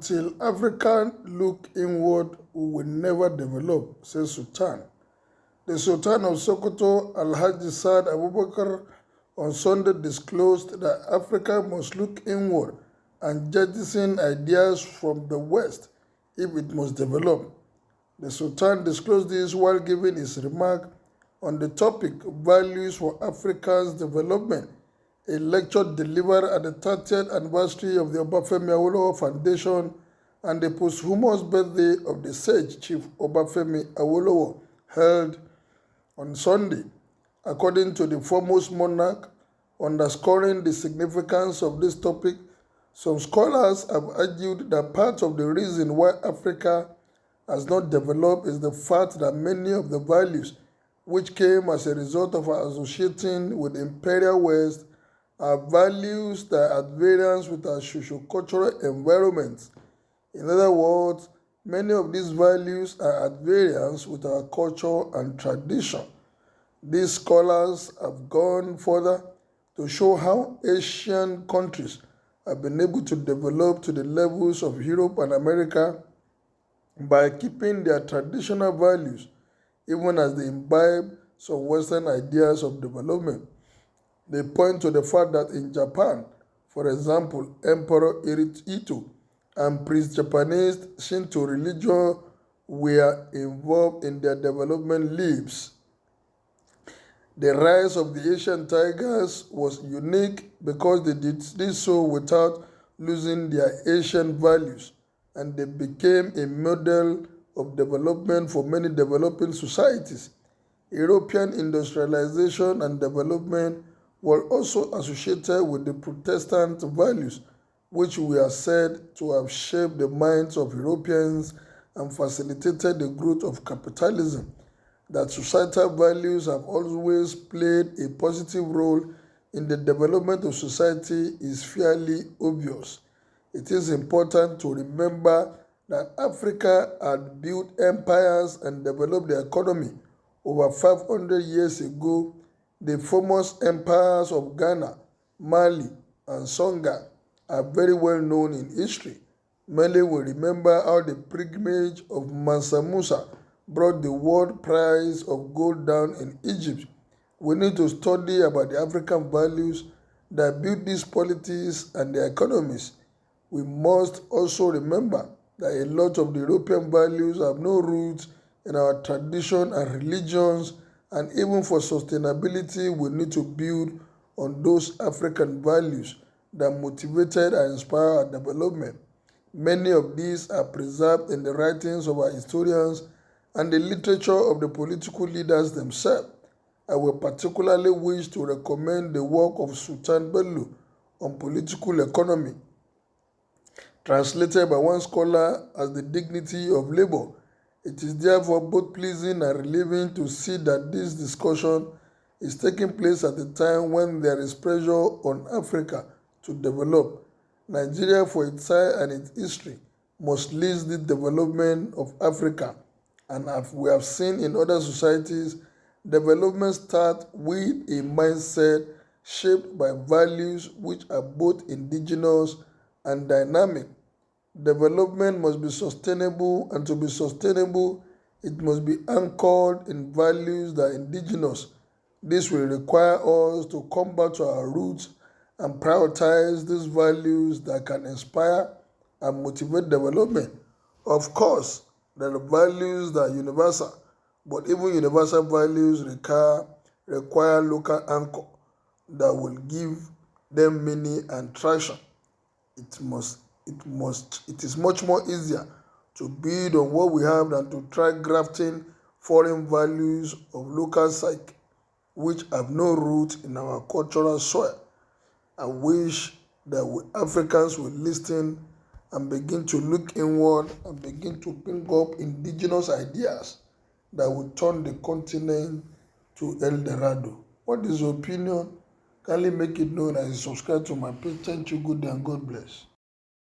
Until Africa look inward, we will never develop, says Sultan. The Sultan of Sokoto, Alhaji Saad Abubakar, on Sunday disclosed that Africa must look inward and jettison ideas from the West if it must develop. The Sultan disclosed this while giving his remark on the topic Values for Africa's Development, a lecture delivered at the 30th anniversary of the Obafemi Awolowo Foundation and the posthumous birthday of the sage Chief Obafemi Awolowo, held on Sunday. According to the foremost monarch, underscoring the significance of this topic, some scholars have argued that part of the reason why Africa has not developed is the fact that many of the values which came as a result of our associating with the Imperial West are values that are at variance with our socio-cultural environments. In other words, many of these values are at variance with our culture and tradition. These scholars have gone further to show how Asian countries have been able to develop to the levels of Europe and America by keeping their traditional values, even as they imbibe some Western ideas of development. They point to the fact that in Japan, for example, Emperor Ito and priest Japanese Shinto religion were involved in their development lives. The rise of the Asian tigers was unique because they did so without losing their Asian values, and they became a model of development for many developing societies. European industrialization and development were also associated with the Protestant values, which were said to have shaped the minds of Europeans and facilitated the growth of capitalism. That societal values have always played a positive role in the development of society is fairly obvious. It is important to remember that Africa had built empires and developed the economy over 500 years ago. The famous empires of Ghana, Mali, and Songhai are very well known in history. Many will remember how the pilgrimage of Mansa Musa brought the world prize of gold down in Egypt. We need to study about the African values that built these polities and their economies. We must also remember that a lot of the European values have no roots in our tradition and religions, and even for sustainability, we need to build on those African values that motivated and inspired our development. Many of these are preserved in the writings of our historians and the literature of the political leaders themselves. I will particularly wish to recommend the work of Sultan Bello on political economy, translated by one scholar as The Dignity of Labor. It is therefore both pleasing and relieving to see that this discussion is taking place at a time when there is pressure on Africa to develop. Nigeria, for its size and its history, must lead the development of Africa. And as we have seen in other societies, development starts with a mindset shaped by values which are both indigenous and dynamic. Development must be sustainable, and to be sustainable, it must be anchored in values that are indigenous. This will require us to come back to our roots and prioritize these values that can inspire and motivate development. Of course, there are values that are universal, but even universal values require local anchor that will give them meaning and traction. It is much more easier to build on what we have than to try grafting foreign values of local psyche, which have no root in our cultural soil. I wish that Africans will listen and begin to look inward and begin to bring up indigenous ideas that will turn the continent to El Dorado. What is your opinion? Kindly make it known as you subscribe to my page. Thank you, good day, and God bless.